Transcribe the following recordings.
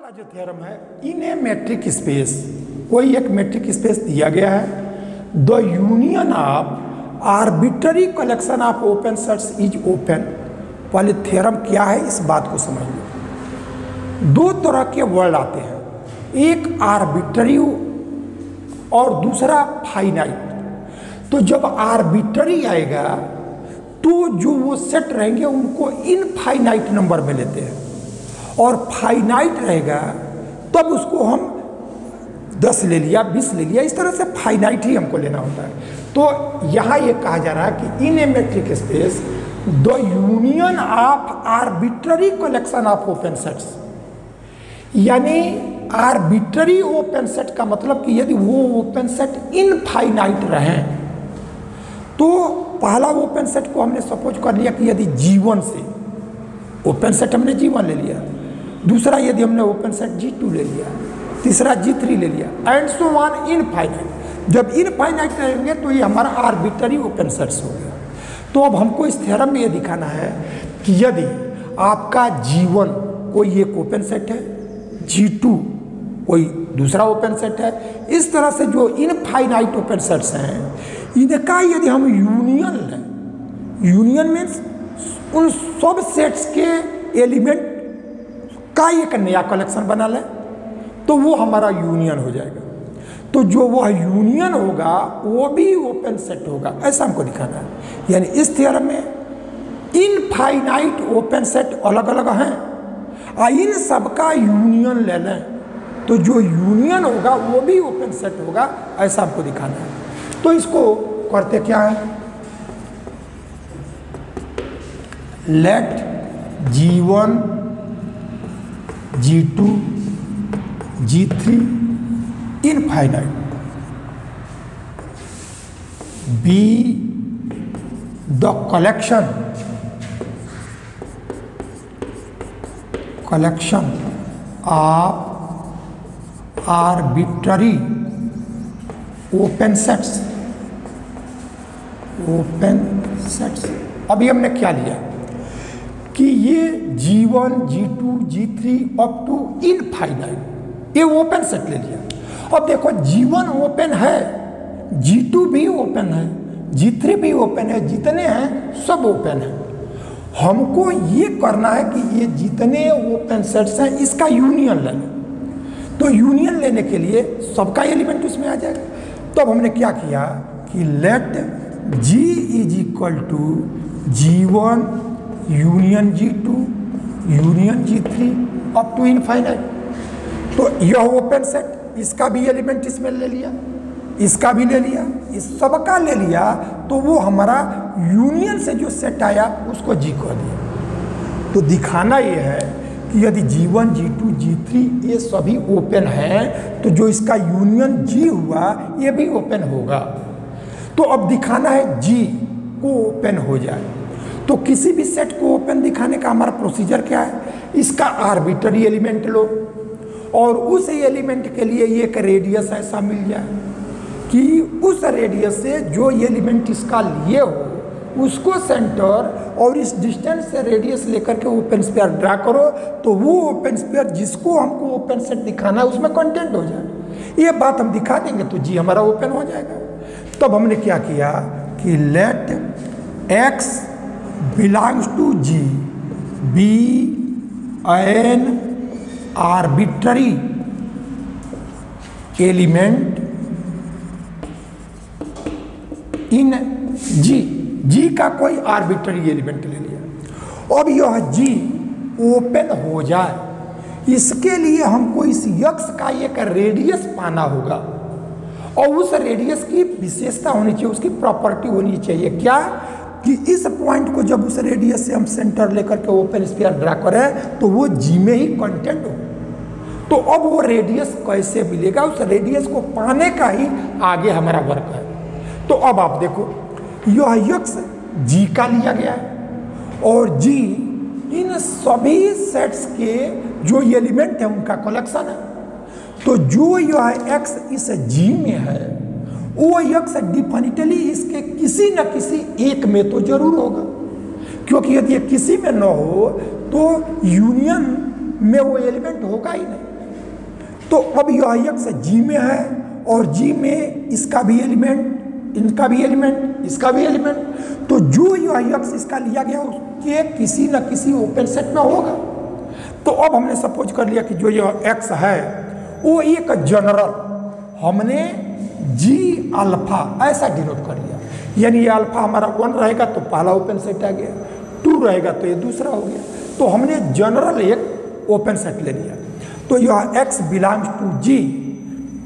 हमारा जो थ्योरम है, इन ए मैट्रिक स्पेस, कोई एक मैट्रिक स्पेस दिया गया है, the union of arbitrary collection of open sets is open. पहले थ्योरम क्या है इस बात को समझ लो। दो तरह के वर्ड आते हैं, एक आर्बिट्ररी और दूसरा फाइनाइट। तो जब आर्बिट्ररी आएगा तो जो वो सेट रहेंगे उनको इनफाइनाइट नंबर में लेते हैं, और फाइनाइट रहेगा तब उसको हम 10 ले लिया, 20 ले लिया, इस तरह से फाइनाइट ही हमको लेना होता है। तो यहाँ ये कहा जा रहा है कि in a metric space the union of arbitrary collection of open sets, यानी आर्बिट्ररी ओपन सेट का मतलब कि यदि वो ओपन सेट इनफाइनाइट रहे तो पहला ओपन सेट को हमने सपोज कर लिया कि यदि G1 से ओपन सेट हमने G1 ले लिया, दूसरा यदि हमने ओपन सेट G2 ले लिया, तीसरा G3 ले लिया, एंड सो ऑन इनफाइनाइट। जब इनफाइनाइट रहेंगे तो ये हमारा आर्बिट्ररी ओपन सेट्स हो गया। तो अब हमको इस थ्योरम में ये दिखाना है कि यदि आपका G1 कोई एक ओपन सेट है, G2 कोई दूसरा ओपन सेट है, इस तरह से जो इनफाइनाइट ओपन सेट्स हैं इनका यदि हम यूनियन लें, यूनियन मीन्स उन सब सेट्स के एलिमेंट का एक नया कलेक्शन बना लें तो वो हमारा यूनियन हो जाएगा। तो जो वह यूनियन होगा वो भी ओपन सेट होगा, ऐसा हमको दिखाना है। यानी इस थ्योरम में इनफाइनाइट ओपन सेट अलग अलग हैं और इन सबका यूनियन ले लें तो जो यूनियन होगा वो भी ओपन सेट होगा, ऐसा हमको दिखाना है। तो इसको करते क्या है, let G1 G2 G3 infinite be the collection of arbitrary open sets. अभी हमने क्या लिया कि ये G1 G2 G3 up to infinite ये ओपन सेट ले लिया। अब देखो G1 ओपन है, G2 भी ओपन है, G3 भी ओपन है, जितने हैं सब ओपन है। हमको ये करना है कि ये जितने ओपन सेट्स हैं इसका यूनियन लेना। तो यूनियन लेने के लिए सबका एलिमेंट उसमें आ जाएगा। तो अब हमने क्या किया कि let G is equal to G1 union G2 union G3 up to infinite. तो यह ओपन सेट, इसका भी एलिमेंट इसमें ले लिया, इसका भी ले लिया, इस सबका ले लिया, तो वो हमारा यूनियन से जो सेट आया उसको G कह दिया। तो दिखाना ये है कि यदि G1 G2 G3 ये सभी ओपन हैं तो जो इसका यूनियन G हुआ ये भी ओपन होगा। तो अब दिखाना है G को ओपन हो जाए। तो किसी भी सेट को ओपन दिखाने का हमारा प्रोसीजर क्या है, इसका आर्बिट्ररी एलिमेंट लो और उस एलिमेंट के लिए एक रेडियस ऐसा मिल जाए कि उस रेडियस से जो एलिमेंट इसका लिए हो उसको सेंटर और इस डिस्टेंस से रेडियस लेकर के ओपन स्फीयर ड्रा करो, तो वो ओपन स्फीयर जिसको हमको ओपन सेट दिखाना है उसमें कंटेंट हो जाए। ये बात हम दिखा देंगे तो G हमारा ओपन हो जाएगा। तब हमने क्या किया कि let X belongs to G be an arbitrary element in G का कोई आर्बिट्ररी एलिमेंट ले लिया। अब यह G ओपन हो जाए इसके लिए हमको इस X का एक रेडियस पाना होगा और उस रेडियस की विशेषता होनी चाहिए, उसकी प्रॉपर्टी होनी चाहिए। क्या कि इस पॉइंट को जब उस रेडियस से हम सेंटर लेकर के ओपन स्फीयर ड्रा करें तो वो G में ही कंटेंट हो। तो अब वो रेडियस कैसे मिलेगा, उस रेडियस को पाने का ही आगे हमारा वर्क है। तो अब आप देखो यह X G का लिया गया है और G इन सभी सेट्स के जो एलिमेंट है उनका कलेक्शन है। तो जो यह X इस G में है वो X डिफिनिटली इसके किसी न किसी एक में तो जरूर होगा, क्योंकि यदि ये किसी में न हो तो यूनियन में वो एलिमेंट होगा ही नहीं। तो अब यह एक्स जी में है और जी में इसका भी एलिमेंट, इनका भी एलिमेंट, इसका भी एलिमेंट, तो जो यह एक्स इसका लिया गया उसके किसी न किसी ओपन सेट में होगा। तो अब हमने सपोज कर लिया कि जो यह एक्स है वो एक जनरल हमने जी अल्फा ऐसा डिनोट कर लिया, यानी ये अल्फा हमारा 1 रहेगा तो पहला ओपन सेट आ गया, 2 रहेगा तो ये दूसरा हो गया, तो हमने जनरल एक ओपन सेट ले लिया। तो यह x belongs to G,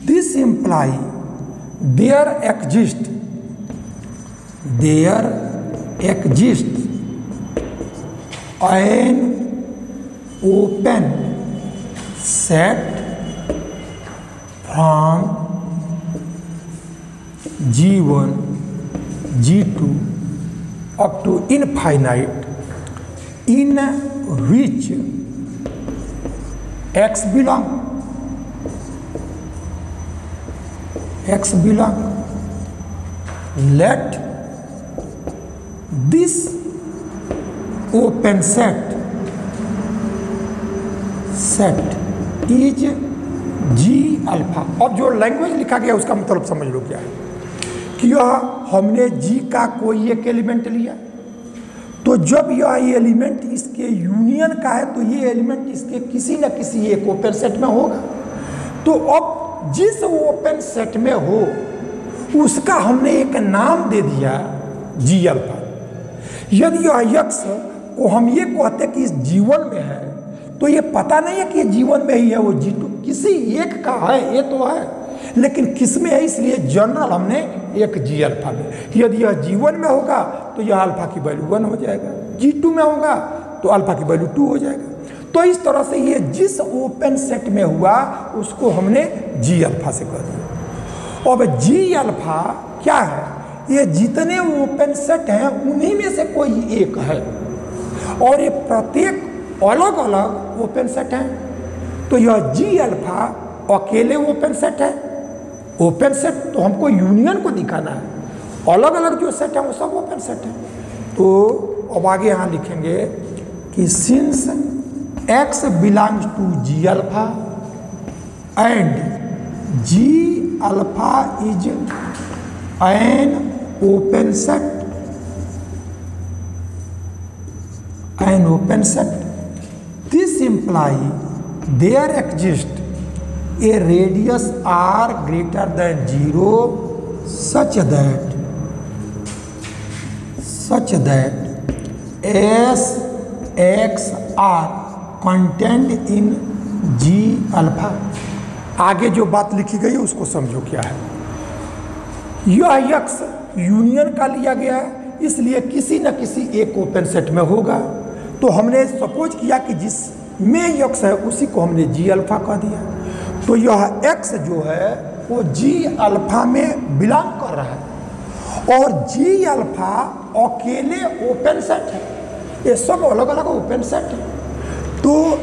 this imply there exist an open set from G1 G2 up to infinite in which x belong let this open set is G alpha. अब जो language लिखा गया उसका मतलब समझ लो क्या है कि यह हमने G का कोई एक एलिमेंट लिया, तो जब यह एलिमेंट इसके यूनियन का है तो ये एलिमेंट इसके किसी न किसी एक ओपन सेट में होगा। तो अब जिस ओपन सेट में हो उसका हमने एक नाम दे दिया जी अल्फा। यदि यह एक्स को हम ये कहते कि इस जीवन में है तो ये पता नहीं है कि ये जीवन में ही है, वो G2 किसी एक का है, ये तो है, लेकिन किस में है, इसलिए जनरल हमने एक जी अल्फा में। यदि यह G1 में होगा तो यह अल्फा की वैल्यू 1 हो जाएगा, G2 में होगा तो अल्फा की वैल्यू 2 हो जाएगा। तो इस तरह से ये जिस ओपन सेट में हुआ उसको हमने जी अल्फा से कह दिया। अब जी अल्फा क्या है, ये जितने ओपन सेट हैं उन्हीं में से कोई एक है और ये प्रत्येक अलग अलग ओपन सेट हैं। तो यह जी अल्फा अकेले ओपन सेट है, ओपन सेट तो हमको यूनियन को दिखाना है, अलग अलग जो सेट है वो सब ओपन सेट है। तो अब आगे यहाँ लिखेंगे कि since x belongs to G alpha and G alpha is an open set, this imply there exist a radius r greater than 0 such that s x r contained in G alpha. आगे जो बात लिखी गई है उसको समझो क्या है। यह x यूनियन का लिया गया है इसलिए किसी न किसी एक ओपन सेट में होगा। तो हमने सपोज किया कि जिसमें x है उसी को हमने जी अल्फा कह दिया। तो यह x जो है वो जी अल्फा में बिलोंग कर रहा है और जी अल्फा अकेले ओपन सेट है, ये सब अलग अलग ओपन सेट है। तो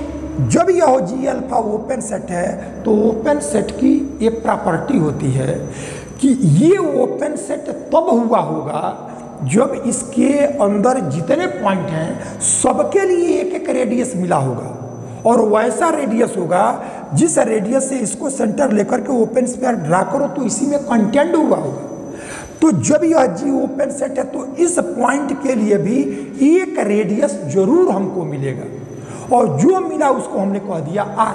जब यह जी अल्फा ओपन सेट है तो ओपन सेट की एक प्रॉपर्टी होती है कि ये ओपन सेट तब हुआ होगा जब इसके अंदर जितने पॉइंट हैं सबके लिए एक एक रेडियस मिला होगा और वैसा रेडियस होगा जिस रेडियस से इसको सेंटर लेकर के ओपन स्फीयर ड्रा करो तो इसी में कंटेंट हुआ होगा। तो जब यह जी ओपन सेट है तो इस पॉइंट के लिए भी एक रेडियस जरूर हमको मिलेगा और जो मिला उसको हमने कह दिया आर।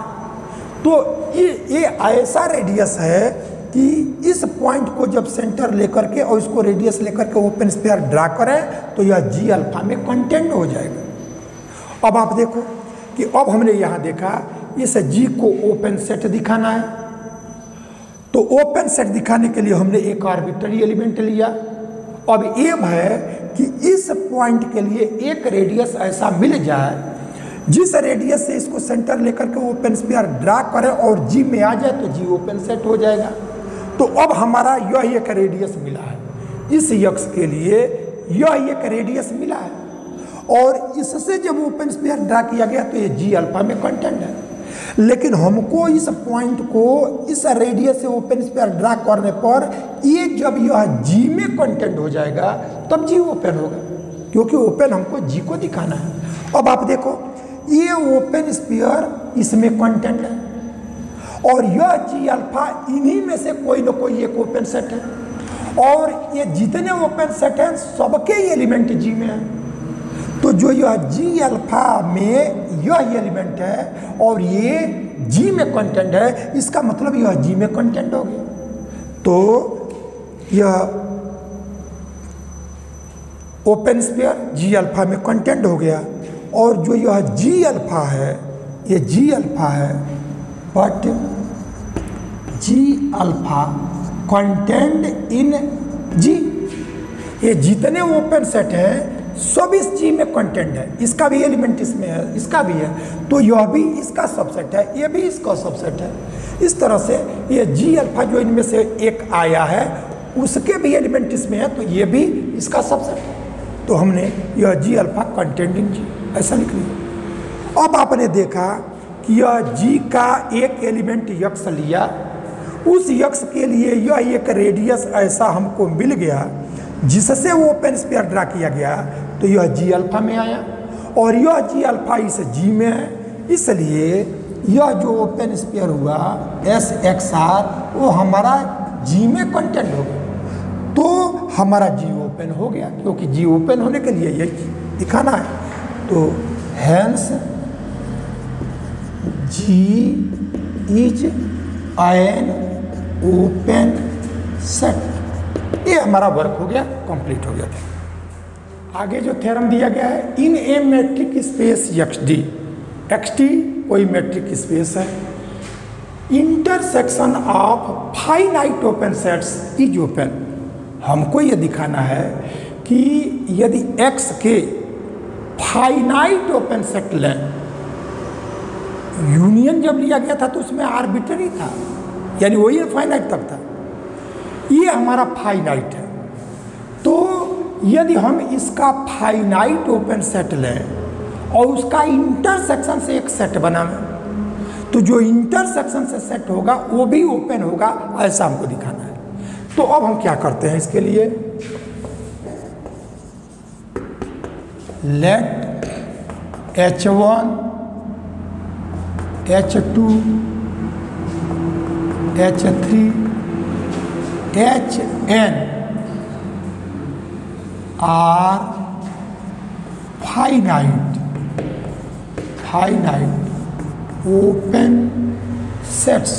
तो ये ऐसा रेडियस है कि इस पॉइंट को जब सेंटर लेकर के और इसको रेडियस लेकर के ओपन स्फीयर ड्रा करें तो यह जी अल्फा में कंटेंट हो जाएगा। अब आप देखो कि अब हमने यहाँ देखा इस जी को ओपन सेट दिखाना है, तो ओपन सेट दिखाने के लिए हमने एक आर्बिट्ररी एलिमेंट लिया। अब एम है कि इस पॉइंट के लिए एक रेडियस ऐसा मिल जाए जिस रेडियस से इसको सेंटर लेकर के ओपन स्फीयर ड्रा करें और जी में आ जाए तो जी ओपन सेट हो जाएगा। तो अब हमारा यह एक रेडियस मिला है, इस यक्स के लिए यह एक रेडियस मिला है और इससे जब ओपन स्फीयर ड्रा किया गया तो ये जी अल्फा में कंटेंट है। लेकिन हमको इस पॉइंट को इस रेडियस से ओपन स्फीयर ड्रा करने पर ये जब यह जी में कंटेंट हो जाएगा तब जी ओपन होगा, क्योंकि ओपन हमको जी को दिखाना है। अब आप देखो ये ओपन स्फीयर इसमें कंटेंट है और यह जी अल्फा इन्हीं में से कोई ना कोई एक ओपन सेट है, और ये जितने ओपन सेट हैं सबके एलिमेंट जी में है। तो जो यह जी अल्फा में यह एलिमेंट है और ये जी में कंटेंट है, इसका मतलब यह जी में कंटेंट हो गया। तो यह ओपन स्फीयर जी अल्फा में कंटेंट हो गया, और जो यह जी अल्फा है, ये जी अल्फा है, but G alpha content in G. ये जितने ओपन सेट हैं सब इस जी में कंटेंट है, इसका भी एलिमेंट इसमें है, इसका भी है, तो यह भी इसका सबसेट है, ये भी इसका सबसेट है। इस तरह से ये जी अल्फा जो इनमें से एक आया है उसके भी एलिमेंट इसमें है, तो ये भी इसका सबसेट है। तो हमने यह जी अल्फा कंटेंट इन जी ऐसा लिख लिया। अब आपने देखा कि यह जी का एक एलिमेंट यक्स लिया, उस यक्स के लिए यह एक रेडियस ऐसा हमको मिल गया जिससे वो ओपन स्फीयर ड्रा किया गया, तो यह जी अल्फा में आया, और यह जी अल्फा इस जी में है, इसलिए यह जो ओपन स्फीयर हुआ एस एक्स आर वो हमारा जी में कंटेंट हो गया। तो हमारा जी ओपन हो गया, क्योंकि जी ओपन होने के लिए ये दिखाना है। तो hence G is an open set, ये हमारा वर्क हो गया, कंप्लीट हो गया था। आगे जो थ्योरम दिया गया है, इन a metric space x T कोई मैट्रिक स्पेस है, intersection of finite open sets is open. हमको ये दिखाना है कि यदि x के फाइनाइट ओपन सेट लें, यूनियन जब लिया गया था तो उसमें आर्बिट्ररी था, यानी वही फाइनाइट तक था, ये हमारा फाइनाइट है। तो यदि हम इसका फाइनाइट ओपन सेट लें और उसका इंटरसेक्शन से एक सेट बनाएं, तो जो इंटरसेक्शन से सेट होगा वो भी ओपन होगा, ऐसा हमको दिखाना है। तो अब हम क्या करते हैं इसके लिए, late H1 H2 H3 Hn are finite open sets।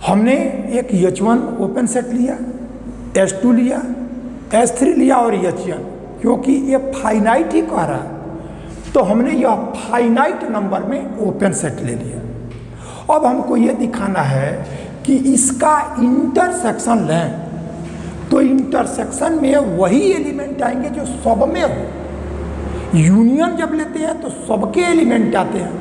हमने एक H1 ओपन सेट लिया, H2 लिया, H3 लिया और Hn, क्योंकि ये फाइनाइट ही कह रहा है, तो हमने यह फाइनाइट नंबर में ओपन सेट ले लिया। अब हमको ये दिखाना है कि इसका इंटरसेक्शन लें, तो इंटरसेक्शन में वही एलिमेंट आएंगे जो सब में हो। यूनियन जब लेते हैं तो सबके एलिमेंट आते हैं,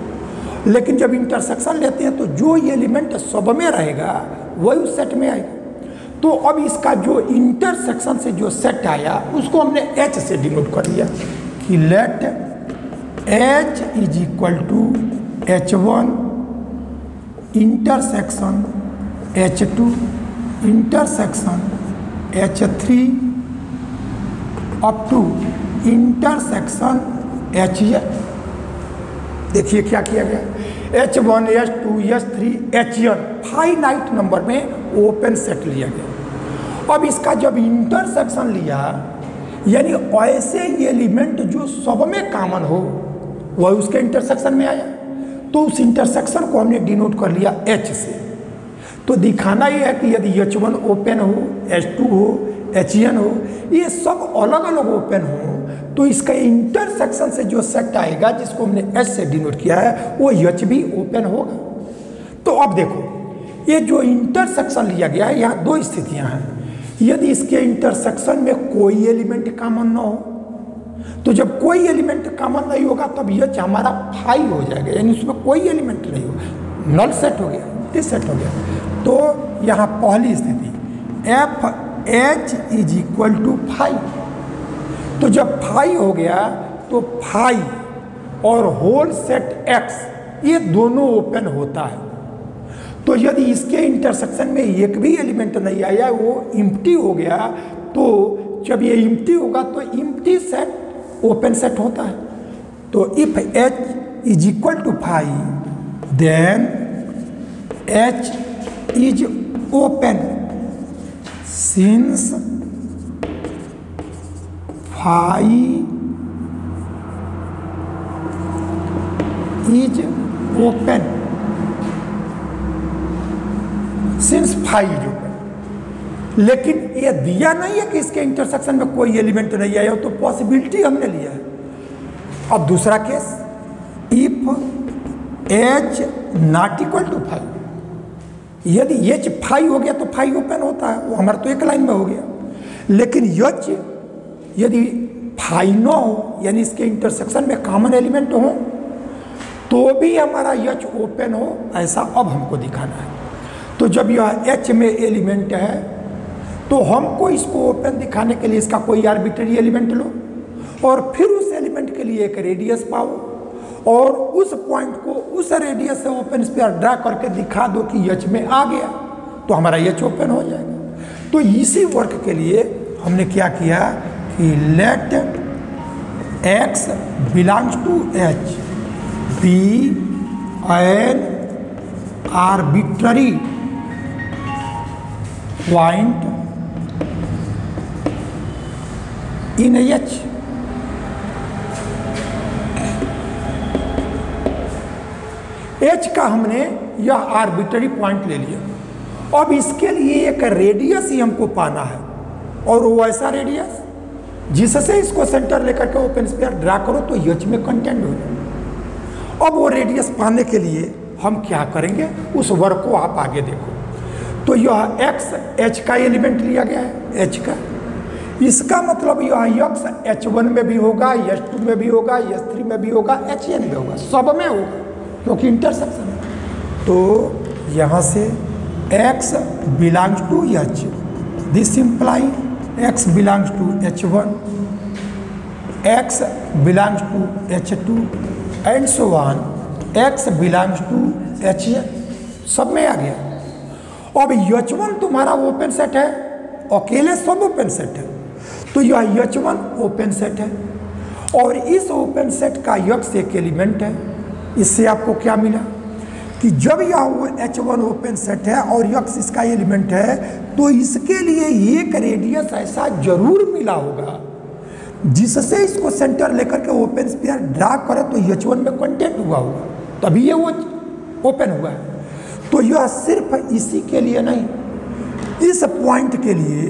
लेकिन जब इंटरसेक्शन लेते हैं तो जो एलिमेंट सब में रहेगा वही उस सेट में आएगा। तो अब इसका जो इंटरसेक्शन से जो सेट आया उसको हमने H से डिनोट कर लिया कि let H is equal to H1 intersection H2 intersection H3 up to intersection Hn। देखिए क्या किया गया, H1 H2 H3 Hn finite number में ओपन सेट लिया गया। अब इसका जब इंटरसेक्शन लिया, यानी ऐसे एलिमेंट जो सब में कॉमन हो वह उसके इंटरसेक्शन में आया, तो उस इंटरसेक्शन को हमने डिनोट कर लिया H से। तो दिखाना यह है कि यदि H1 ओपन हो, H2 हो, Hn हो, ये सब अलग अलग ओपन हो, तो इसका इंटरसेक्शन से जो सेट आएगा जिसको हमने H से डिनोट किया है वो H भी ओपन होगा। तो अब देखो ये जो इंटरसेक्शन लिया गया है, यहाँ दो स्थितियाँ हैं। यदि इसके इंटरसेक्शन में कोई एलिमेंट कॉमन ना हो, तो जब कोई एलिमेंट कॉमन नहीं होगा तब H हमारा फाई हो जाएगा, यानी उसमें कोई एलिमेंट नहीं होगा, नल सेट हो गया, दिस सेट हो गया। तो यहाँ पहली स्थिति if H is equal to phi. तो जब फाई हो गया तो फाई और होल सेट X ये दोनों ओपन होता है। तो यदि इसके इंटरसेक्शन में एक भी एलिमेंट नहीं आया, वो इम्प्टी हो गया, तो जब ये इम्प्टी होगा तो इम्प्टी सेट ओपन सेट होता है। तो if H is equal to five then H is open since five is open since five is open. लेकिन ये दिया नहीं है कि इसके इंटरसेक्शन में कोई एलिमेंट नहीं आया, तो पॉसिबिलिटी हमने लिया है। अब दूसरा case, if H not equal to five, यदि H 5 हो गया तो 5 ओपन होता है, वो हमारा तो एक लाइन में हो गया। लेकिन H यदि 5 न हो, यानी इसके इंटरसेक्शन में कॉमन एलिमेंट हो, तो भी हमारा H ओपन हो, ऐसा अब हमको दिखाना है। तो जब यह H में एलिमेंट है तो हमको इसको ओपन दिखाने के लिए इसका कोई आर्बिट्ररी एलिमेंट लो और फिर उस एलिमेंट के लिए एक रेडियस पाओ और उस पॉइंट को उस रेडियस से ओपन स्फीयर ड्रा करके दिखा दो कि H में आ गया, तो हमारा H ओपन हो जाएगा। तो इसी वर्क के लिए हमने क्या किया कि let X belongs to H be an arbitrary point in H। H का हमने यह आर्बिट्ररी पॉइंट ले लिया। अब इसके लिए एक रेडियस ही हमको पाना है, और वो ऐसा रेडियस जिससे इसको सेंटर लेकर के ओपन स्फीयर ड्रा करो तो H में कंटेंट हो जाए। अब वो रेडियस पाने के लिए हम क्या करेंगे, उस वर्क को आप आगे देखो। तो यह X H का एलिमेंट लिया गया है, H का, इसका मतलब यह X H1 में भी होगा, H2 में भी होगा, H3 में भी होगा, Hn में होगा, सब में होगा, क्योंकि इंटरसेक्शन है। तो यहाँ से X belongs to H, this imply X belongs to H1, X belongs to H2 and so on, X belongs to Hn, सब में आ गया। अब H1 तुम्हारा ओपन सेट है, अकेले सब ओपन सेट है, तो यह H1 ओपन सेट है और इस ओपन सेट का X एक एलिमेंट है। इससे आपको क्या मिला कि जब यह H1 ओपन सेट है और X इसका एलिमेंट है, तो इसके लिए एक रेडियस ऐसा जरूर मिला होगा जिससे इसको सेंटर लेकर के ओपन स्फीयर ड्रा करे तो H1 में कंटेंट हुआ होगा, तभी ये वो ओपन हुआ है। तो यह सिर्फ इसी के लिए नहीं, इस पॉइंट के लिए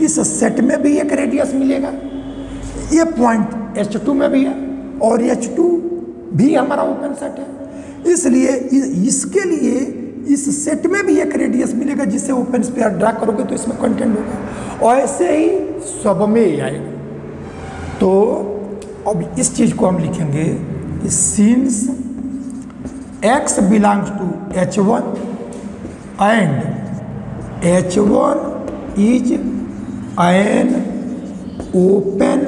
इस सेट में भी एक रेडियस मिलेगा। ये पॉइंट H2 में भी है और H2 भी हमारा ओपन सेट है, इसलिए इसके लिए इस सेट में भी एक रेडियस मिलेगा जिससे ओपन स्फीयर ड्रा करोगे तो इसमें कंटेंट होगा, और ऐसे ही सब में ही आएगा। तो अब इस चीज को हम लिखेंगे, since X belongs to H1 and H1 is an open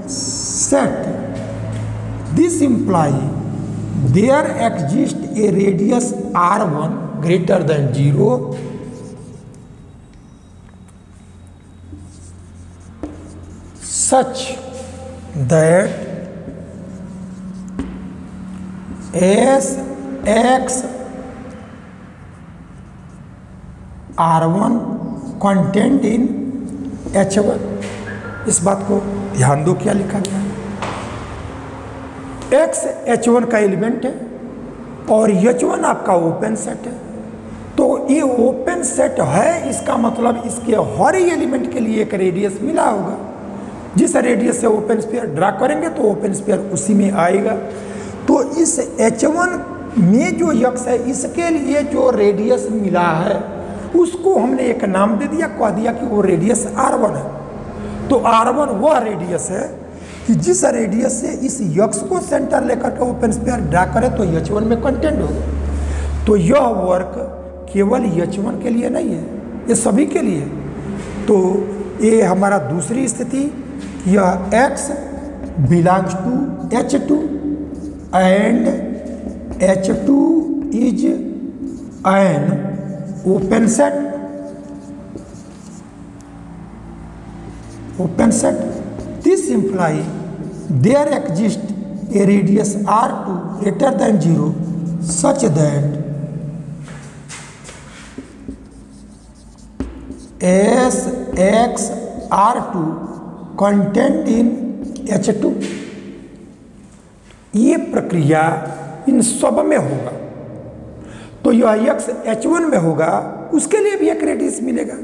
set, this imply there exist a radius R1 greater than 0 such that as X R1 content in H1। इस बात को ध्यान दो, क्या लिखा गया है, X H1 का एलिमेंट है और H1 आपका ओपन सेट है। तो ये ओपन सेट है, इसका मतलब इसके हर एलिमेंट के लिए एक रेडियस मिला होगा, जिस रेडियस से ओपन स्फीयर ड्रा करेंगे तो ओपन स्फीयर उसी में आएगा। तो इस H1 में जो X है, इसके लिए जो रेडियस मिला है उसको हमने एक नाम दे दिया, कह दिया कि वो रेडियस R1 है। तो R1 वह रेडियस है कि जिस रेडियस से इस X को सेंटर लेकर के ओपन स्फीयर ड्रा करे तो H1 में कंटेंट होगा। तो यह वर्क केवल H1 के लिए नहीं है, ये सभी के लिए। तो ये हमारा दूसरी स्थिति, यह X belongs to H2 and H2 is an open set, this imply there exists a radius R2 greater than 0 such that Sx R2 contained in H2। ये प्रक्रिया इन सब में होगा, तो यह x H1 में होगा, उसके लिए भी एक रेडियस मिलेगा।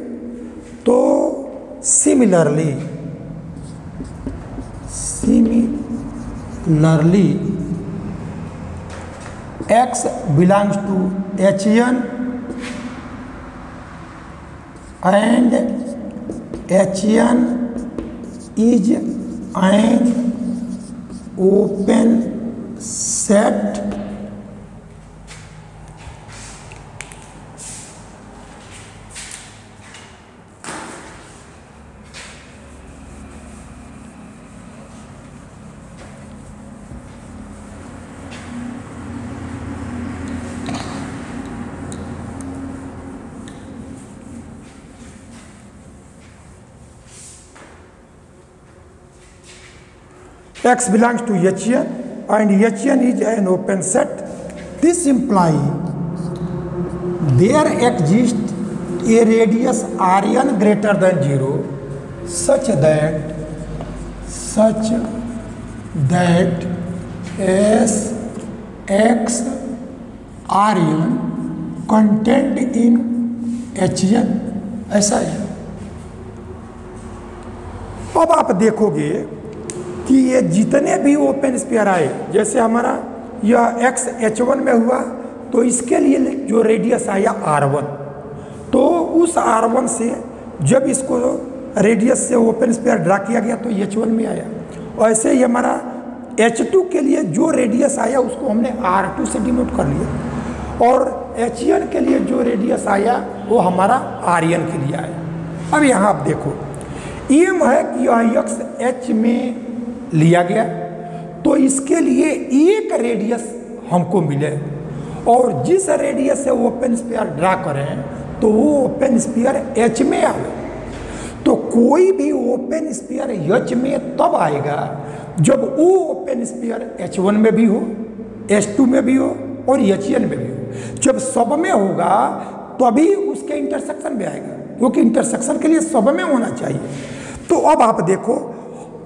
तो similarly x belongs to H1 and H1 is an open set x belongs to Hn and Hn is an open set. This implies there exists a radius Rn greater than 0 such that Sx Rn contained in Hn, ऐसा है। अब आप देखोगे कि ये जितने भी open sphere आए, जैसे हमारा यह x H1 में हुआ, तो इसके लिए जो रेडियस आया R1, तो उस R1 से जब इसको रेडियस से ओपन स्फीयर ड्रा किया गया तो H1 में आया। और ऐसे ही हमारा H2 के लिए जो रेडियस आया उसको हमने R2 से डिनोट कर लिया, और Hn के लिए जो रेडियस आया वो हमारा Rn के लिए आया। अब यहाँ आप देखो, एम है कि यह x H में लिया गया, तो इसके लिए एक रेडियस हमको मिले, और जिस रेडियस से ओपन स्फीयर ड्रा करें तो वो ओपन स्फीयर H में आवे। तो कोई भी ओपन स्फीयर H में तब आएगा जब वो ओपन स्फीयर H1 में भी हो, H2 में भी हो और Hn में भी हो। जब सब में होगा तभी उसके इंटरसेक्शन में आएगा, क्योंकि इंटरसेक्शन के लिए सब में होना चाहिए। तो अब आप देखो,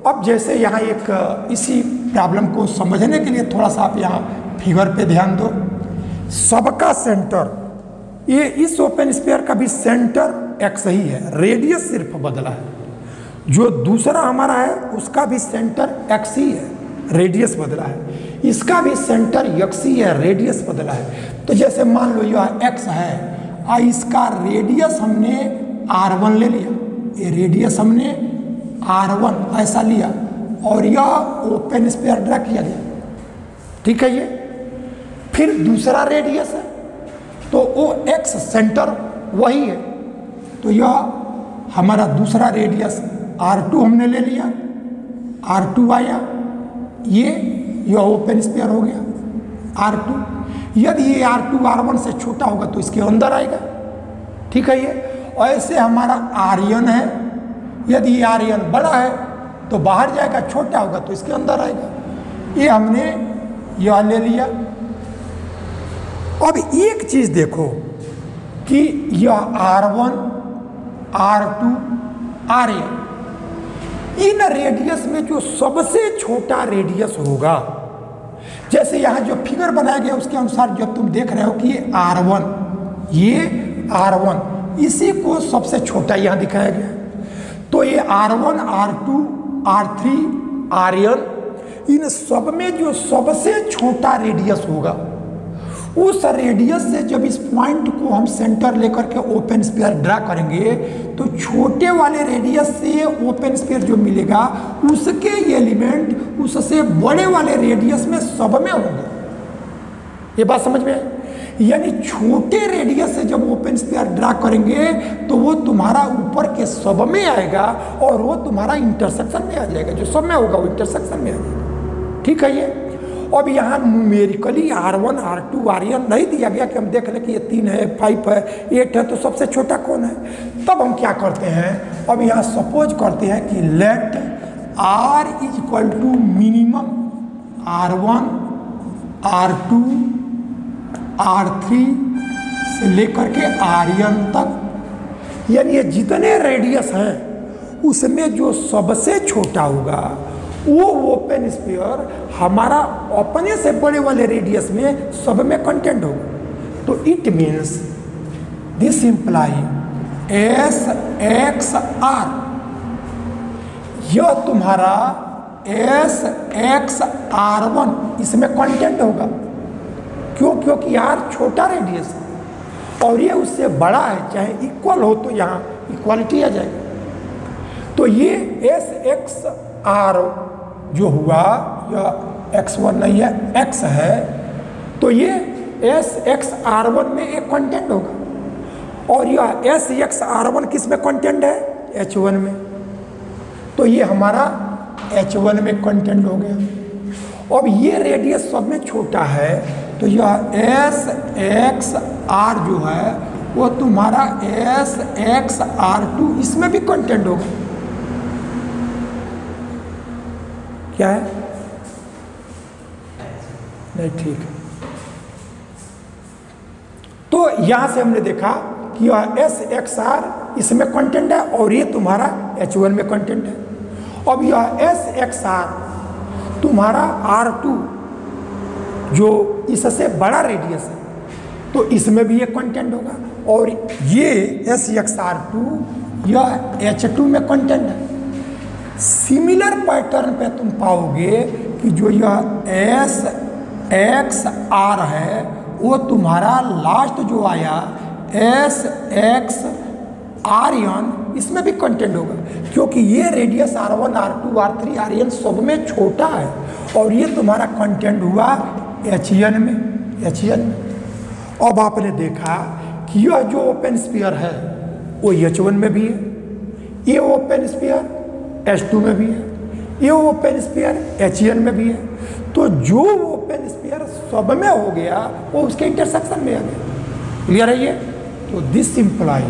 अब जैसे यहाँ एक इसी प्रॉब्लम को समझने के लिए थोड़ा सा आप यहाँ फिगर पे ध्यान दो। सबका सेंटर, ये इस ओपन स्फीयर का भी सेंटर x ही है, रेडियस सिर्फ बदला है। जो दूसरा हमारा है उसका भी सेंटर x ही है, रेडियस बदला है। इसका भी सेंटर x ही है, रेडियस बदला है। तो जैसे मान लो यह x है और इसका रेडियस हमने R1 ले लिया, ये रेडियस हमने R1 ऐसा लिया, और यह ओपन स्फीयर ड्रा किया गया, ठीक है। ये फिर दूसरा रेडियस है, तो वो x सेंटर वही है, तो यह हमारा दूसरा रेडियस R2 हमने ले लिया, R2 आया, यह ओपन स्फीयर हो गया R2। यदि ये R2 R1 से छोटा होगा तो इसके अंदर आएगा, ठीक है। ये और ऐसे हमारा Rn है, यदि ये Rn बड़ा है तो बाहर जाएगा, छोटा होगा तो इसके अंदर आएगा। ये हमने यह ले लिया। अब एक चीज देखो कि यह R1 R2 Rn, इन रेडियस में जो सबसे छोटा रेडियस होगा, जैसे यहाँ जो फिगर बनाया गया उसके अनुसार जब तुम देख रहे हो कि ये R1 इसी को सबसे छोटा यहाँ दिखाया गया, तो ये R1 R2 R3 Rn, इन सब में जो सबसे छोटा रेडियस होगा, उस रेडियस से जब इस पॉइंट को हम सेंटर लेकर के ओपन स्फीयर ड्रा करेंगे तो छोटे वाले रेडियस से ओपन स्फीयर जो मिलेगा उसके एलिमेंट उससे बड़े वाले रेडियस में सब में होंगे। ये बात समझ में आई? यानी छोटे रेडियस से जब ओपन स्फीयर ड्रा करेंगे तो वो तुम्हारा ऊपर के सब में आएगा और वो तुम्हारा इंटरसेक्शन में आ जाएगा, जो सब में होगा वो इंटरसेक्शन में आ जाएगा, ठीक है। ये अब यहाँ न्यूमेरिकली R1 R2 Rn नहीं दिया गया कि हम देख लें कि ये 3 है 5 है 8 है तो सबसे छोटा कौन है। तब हम क्या करते हैं, अब यहाँ सपोज करते हैं कि let R is equal to minimum R1, R2, R3 से लेकर के Rn तक, यानी ये जितने रेडियस हैं उसमें जो सबसे छोटा होगा वो ओपन स्फीयर हमारा अपने से बड़े वाले रेडियस में सब में कंटेंट होगा। तो it means this imply S X R, यह तुम्हारा एस एक्स R1 इसमें कंटेंट होगा। क्यों? क्योंकि यार छोटा रेडियस है और ये उससे बड़ा है, चाहे इक्वल हो तो यहाँ इक्वालिटी आ जाएगी। तो ये एस एक्स आर जो हुआ यह x1 नहीं है, x है, तो ये एस एक्स R1 में एक कंटेंट होगा और यह एस एक्स R1 किस में कंटेंट है? H1 में। तो ये हमारा H1 में कंटेंट हो गया। अब ये रेडियस सब में छोटा है तो यह एस एक्स आर जो है वो तुम्हारा एस एक्स R2 इसमें भी कंटेंट होगा। क्या है? नहीं, ठीक है। तो यहां से हमने देखा कि यह एस एक्स आर इसमें कंटेंट है और ये तुम्हारा H1 में कंटेंट है। अब यह एस एक्स आर तुम्हारा R2 जो इससे बड़ा रेडियस है तो इसमें भी ये कंटेंट होगा और ये एस एक्स R2 यह H2 में कंटेंट है। सिमिलर पैटर्न पे तुम पाओगे कि जो यह एस एक्स आर है वो तुम्हारा लास्ट जो आया एस एक्स आर एन इसमें भी कंटेंट होगा, क्योंकि ये radius R1, R2, R3, Rn सब में छोटा है और ये तुम्हारा कंटेंट हुआ Hn में। अब आपने देखा कि यह जो ओपन स्फीयर है वो H1 में भी है, ये ओपन स्फीयर H2 में भी है, ये ओपन स्फीयर Hn में भी है। तो जो ओपन स्फीयर सब में हो गया वो उसके इंटरसेक्शन में आ गया। क्लियर है ये? तो this imply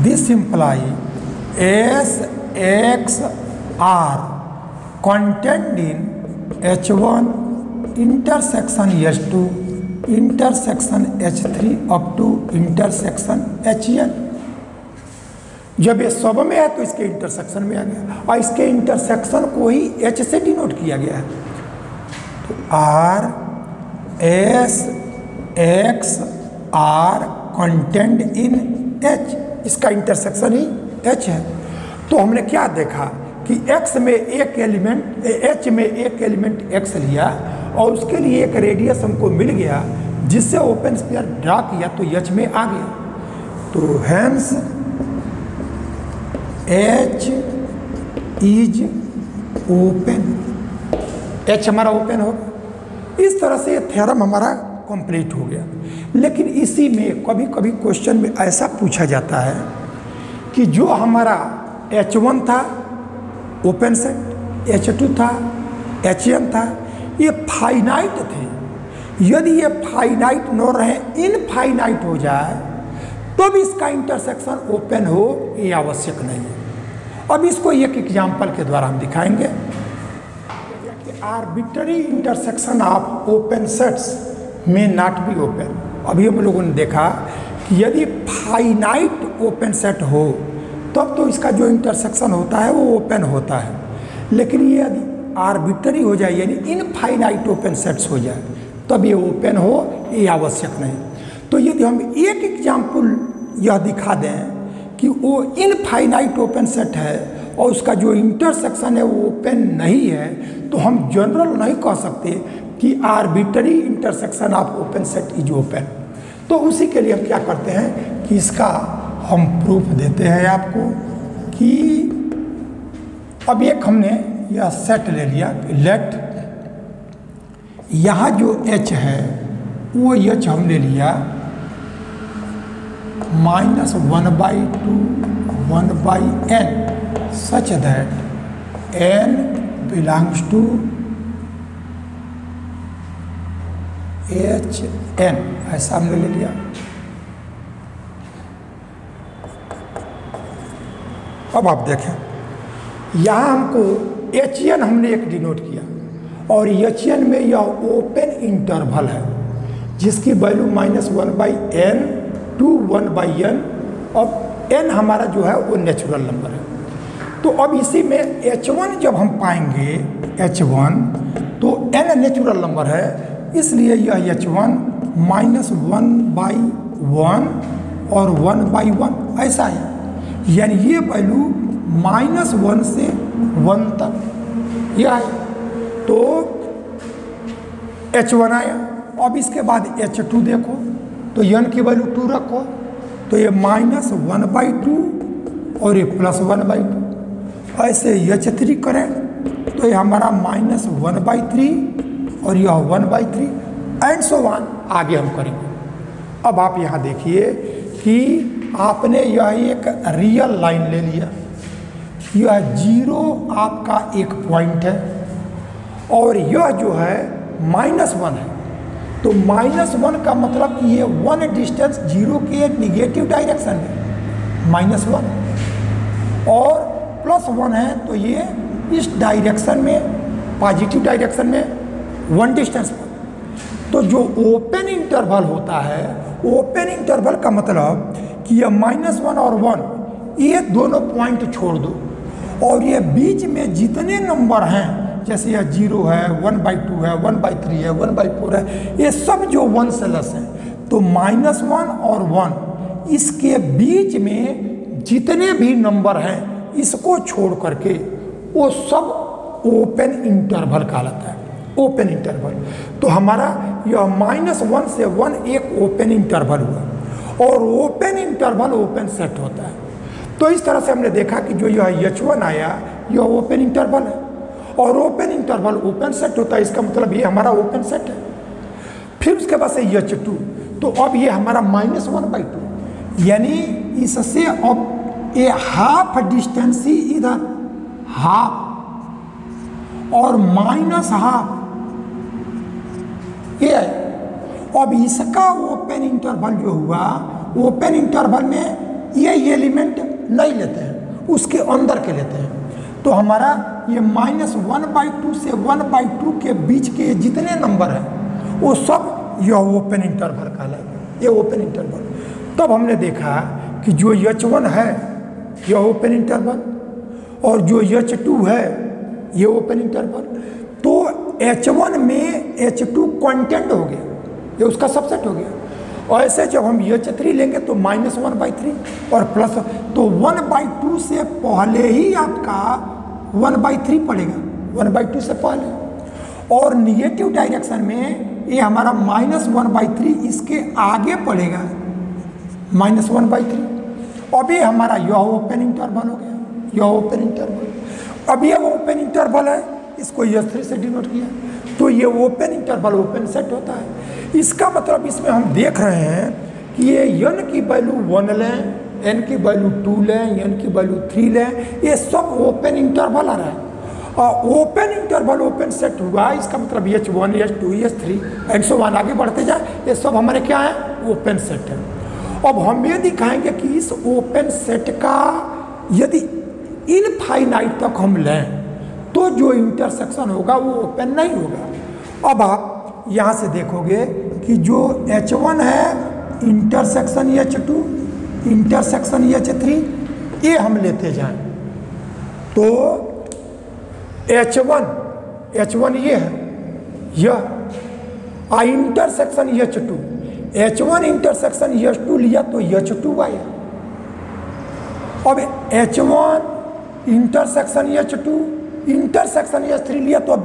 this imply S X R contained in H1 intersection H2 intersection H3 up to intersection Hn। जब ये सब में है तो इसके इंटरसेक्शन में आ गया और इसके इंटरसेक्शन को ही H से डिनोट किया गया है। तो R S X R contained in H, इसका इंटरसेक्शन ही H है। तो हमने क्या देखा कि X में एक एलिमेंट H में एक एलिमेंट X लिया और उसके लिए एक रेडियस हमको मिल गया जिससे ओपन स्फीयर ड्रा किया तो H में आ गया। तो hence H is open, H हमारा ओपन होगा। इस तरह से थ्योरम हमारा कंप्लीट हो गया। लेकिन इसी में कभी कभी क्वेश्चन में ऐसा पूछा जाता है कि जो हमारा H1 था ओपन सेट, H2 था, Hn था, ये फाइनाइट थे। यदि ये फाइनाइट न रहे, इनफाइनाइट हो जाए तो भी इसका इंटरसेक्शन ओपन हो ये आवश्यक नहीं है। अब इसको एक एग्जाम्पल के द्वारा हम दिखाएंगे। Arbitrary intersection of open sets में नॉट बी ओपन। अभी हम लोगों ने देखा कि यदि फाइनाइट ओपन सेट हो तब तो इसका जो इंटरसेक्शन होता है वो ओपन होता है, लेकिन ये यदि आर्बिट्ररी हो जाए यानी इनफाइनाइट ओपन सेट्स हो जाए तब ये ओपन हो ये आवश्यक नहीं। तो यदि हम एक एग्जाम्पल यह दिखा दें कि वो इनफाइनाइट ओपन सेट है और उसका जो इंटरसेक्शन है वो ओपन नहीं है तो हम जनरल नहीं कह सकते कि arbitrary intersection of open set is open. तो उसी के लिए हम क्या करते हैं कि इसका हम प्रूफ देते हैं आपको कि अब एक हमने यह सेट ले लिया, लेट यहाँ जो H है वो H हमने लिया -1/2 1/n such that n belongs to Hn, ऐसा हमने ले लिया। अब आप देखें यहाँ हमको Hn हमने एक डिनोट किया और Hn में यह ओपन इंटरवल है जिसकी वैल्यू -1/n टू 1/n। अब n हमारा जो है वो नेचुरल नंबर है। तो अब इसी में H1 जब हम पाएंगे H1 तो n नेचुरल नंबर है, इसलिए यह H1 -1/1 और 1/1 ऐसा है, यानी ये वैल्यू -1 से 1 तक यह है। तो H1 आया। अब इसके बाद H2 देखो तो n की वैल्यू 2 रखो तो ये -1/2 और ये +1/2। ऐसे H3 करें तो ये हमारा -1/3 और यह 1/3 एंड सो ऑन आगे हम करेंगे। अब आप यहाँ देखिए कि आपने यह एक रियल लाइन ले लिया, यह 0 आपका एक पॉइंट है और यह जो है -1 है। तो -1 का मतलब कि ये 1 डिस्टेंस 0 के निगेटिव डायरेक्शन में -1 और +1 है तो ये इस डायरेक्शन में पॉजिटिव डायरेक्शन में 1 डिस्टेंस पर। तो जो ओपन इंटरवल होता है, ओपन इंटरवल का मतलब कि ये -1 और 1 ये दोनों पॉइंट छोड़ दो और ये बीच में जितने नंबर हैं जैसे यह 0 है, 1/2 है, 1/3 है, 1/4 है, ये सब जो 1 से लेस है। तो -1 और 1 इसके बीच में जितने भी नंबर हैं इसको छोड़ करके वो सब ओपन इंटरवल कहलाता है, ओपन इंटरवल। तो हमारा यह -1 से 1 एक ओपन इंटरवल हुआ और ओपन इंटरवल ओपन सेट होता है। तो इस तरह से हमने देखा कि जो यह H1 आया यह ओपन इंटरवल है और ओपन इंटरवल ओपन सेट होता है, इसका मतलब ये हमारा ओपन सेट है। फिर उसके बाद से H2 तो अब ये हमारा -1/2, यानी इससे अब ये हाफ डिस्टेंस ही इधर हाफ और -1/2 ये है। अब इसका ओपन इंटरवल जो हुआ, ओपन इंटरवल में ये एलिमेंट नहीं लेते हैं, उसके अंदर के लेते हैं। तो हमारा ये -1/2 से 1/2 के बीच के जितने नंबर हैं वो सब यह ओपन इंटरवल कहलाएगा, ये ओपन इंटरवल। तब हमने देखा कि जो H1 है यह ओपन इंटरवल और जो H2 है ये ओपन इंटरवल। तो H1 में H2 कंटेंट हो गया, ये उसका सबसेट हो गया। और ऐसे जब हम H3 लेंगे तो -1/3 और प्लस, तो 1/2 से पहले ही आपका 1/3 पड़ेगा, 1/2 से पहले। और निगेटिव डायरेक्शन में ये हमारा -1/3 इसके आगे पड़ेगा, -1/3। अब ये हमारा यह ओपन इंटरवल हो गया, यह ओपन इंटरवल। अब यह ओपन इंटरवल है, इसको H3 से डिनोट किया तो ये ओपन इंटरवल ओपन सेट होता है। इसका मतलब इसमें हम देख रहे हैं कि ये n की वैल्यू 1 लें, n की वैल्यू 2 लें, n की वैल्यू 3 लें, ये सब ओपन इंटरवल आ रहा है। और ओपन इंटरवल ओपन सेट हुआ, इसका मतलब H1 H2 H3 and so on आगे बढ़ते जाए, ये सब हमारे क्या है, ओपन सेट है। अब हम ये दिखाएंगे कि इस ओपन सेट का यदि इनफाइनाइट तक हम लें तो जो इंटरसेक्शन होगा वो ओपन नहीं होगा। अब आप यहाँ से देखोगे कि जो H1 है इंटरसेक्शन H2 इंटरसेक्शन H3 ये हम लेते जाएं तो H1 ये है, यह इंटरसेक्शन H1 इंटरसेक्शन H2 लिया तो H2 आया। अब H1 intersection H2 intersection H3 लिया तो अब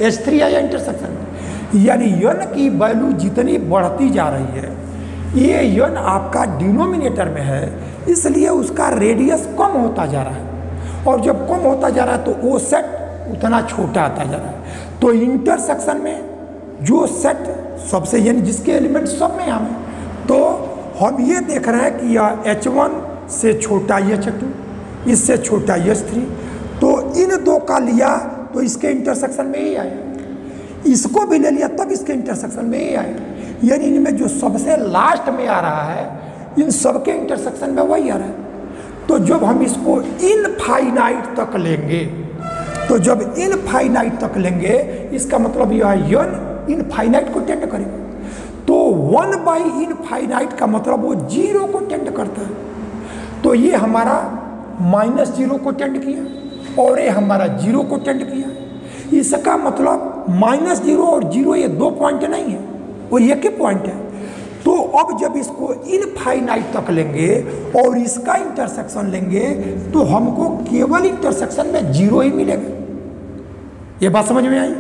H3 आया इंटरसेक्शन। यानी n की वैल्यू जितनी बढ़ती जा रही है, ये n आपका डिनोमिनेटर में है, इसलिए उसका रेडियस कम होता जा रहा है और जब कम होता जा रहा है तो वो सेट उतना छोटा आता जा रहा है। तो इंटरसेक्शन में जो सेट सबसे यानी जिसके एलिमेंट सब में हमें, तो हम ये देख रहे हैं कि यह H1 से छोटा H2, इससे छोटा S3, तो इन दो का लिया तो इसके इंटरसेक्शन में ही आया, इसको भी ले लिया तब इसके इंटरसेक्शन में ही आया, यानी इनमें जो सबसे लास्ट में आ रहा है इन सबके इंटरसेक्शन में वही आ रहा है। तो जब हम इसको इनफाइनाइट तक लेंगे, तो जब इनफाइनाइट तक लेंगे इसका मतलब यह n इनफाइनाइट को टेंड करेगा, तो 1/इनफाइनाइट का मतलब वो 0 को टेंड करता है। तो ये हमारा -0 को टेंड किया और ये हमारा 0 को टेंड किया। इसका मतलब -0 और 0 ये दो पॉइंट नहीं है, वो एक ही पॉइंट है। तो अब जब इसको इनफाइनाइट तक लेंगे और इसका इंटरसेक्शन लेंगे तो हमको केवल इंटरसेक्शन में 0 ही मिलेगा। ये बात समझ में आई?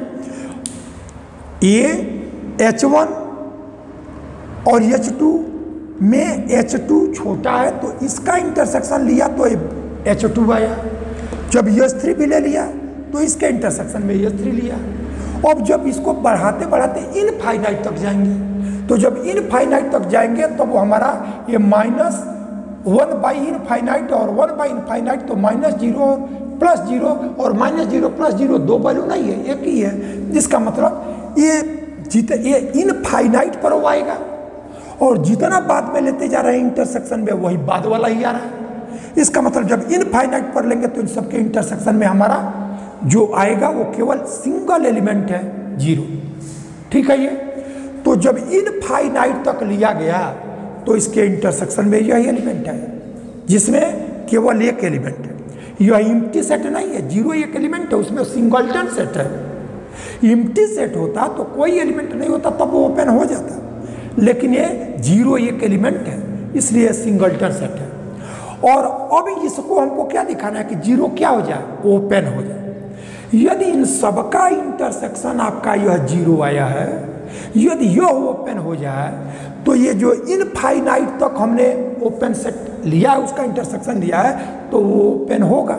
ये H1 और H2 में H2 छोटा है तो इसका इंटरसेक्शन लिया तो H2 आया। जब S3 भी ले लिया तो इसके इंटरसेक्शन में S3 लिया। अब जब इसको बढ़ाते बढ़ाते इनफाइनाइट तक जाएंगे, तो जब इनफाइनाइट तक जाएंगे तो वो हमारा ये -1/इनफाइनाइट और 1/इनफाइनाइट, तो -0 और +0 और -0 +0 दो वैल्यू नहीं है, एक ही है। जिसका मतलब ये इनफाइनाइट पर वो आएगा और जितना बाद में लेते जा रहे हैं इंटरसेक्शन में वही बाद वाला ही आ रहा है। इसका मतलब जब इनफाइनाइट पर लेंगे तो इन सबके इंटरसेक्शन में हमारा जो आएगा वो केवल सिंगल एलिमेंट है 0। ठीक है ये। तो जब इनफाइनाइट तक लिया गया तो इसके इंटरसेक्शन में यही एलिमेंट है जिसमें केवल एक एलिमेंट है। यह इम्प्टी सेट नहीं है, 0 एक एलिमेंट है, उसमें सिंगलटन सेट है। इम्प्टी सेट होता तो कोई एलिमेंट नहीं होता तब वो ओपन हो जाता, लेकिन ये 0 एक एलिमेंट है इसलिए सिंगलटन सेट है। और अब इसको हमको क्या दिखाना है कि 0 क्या हो जाए, ओपन हो जाए। यदि इन सबका इंटरसेक्शन आपका यह 0 आया है, यदि यह ओपन हो जाए तो ये जो इनफाइनाइट तक हमने ओपन सेट लिया है उसका इंटरसेक्शन लिया है तो वो ओपन होगा।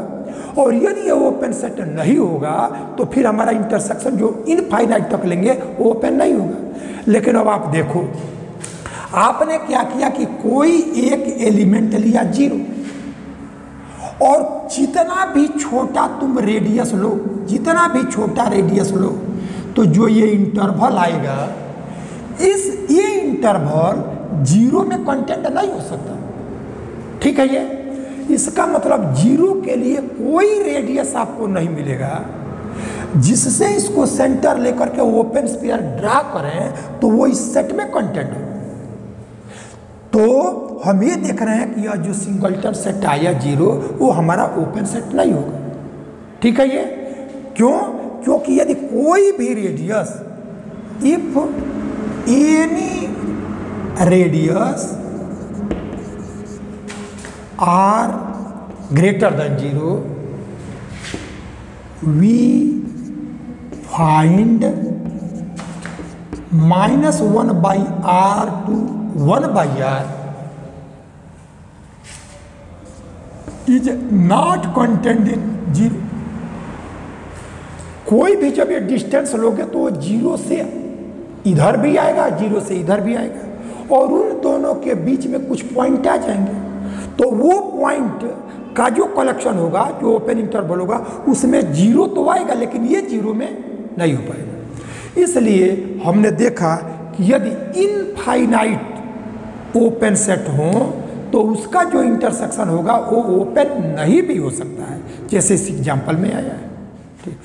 और यदि ये ओपन सेट नहीं होगा तो फिर हमारा इंटरसेक्शन जो इनफाइनाइट तक लेंगे वो ओपन नहीं होगा। लेकिन अब आप देखो, आपने क्या किया कि कोई एक एलिमेंट लिया 0 और जितना भी छोटा तुम रेडियस लो, जितना भी छोटा रेडियस लो, तो जो ये इंटरवल आएगा ये इंटरवल 0 में कंटेंट नहीं हो सकता। ठीक है ये। इसका मतलब 0 के लिए कोई रेडियस आपको नहीं मिलेगा जिससे इसको सेंटर लेकर के ओपन स्फीयर ड्रा करें तो वो इस सेट में कंटेंट हो। तो हम ये देख रहे हैं कि यह जो सिंगलटन सेट आया 0 वो हमारा ओपन सेट नहीं होगा। ठीक है ये। क्यों? क्योंकि यदि कोई भी radius, if any radius R greater than 0 we find -1/r to 1/r is not content in 0। कोई भी जब ये डिस्टेंस लोगे तो 0 से इधर भी आएगा, 0 से इधर भी आएगा और उन दोनों के बीच में कुछ पॉइंट आ जाएंगे। तो वो पॉइंट का जो कलेक्शन होगा, जो ओपन इंटरवल होगा, उसमें 0 तो आएगा लेकिन ये 0 में नहीं हो पाएगा। इसलिए हमने देखा कि यदि इनफाइनाइट ओपन सेट हो तो उसका जो इंटरसेक्शन होगा वो ओपन नहीं भी हो सकता है, जैसे इस एग्जाम्पल में आया है। ठीक।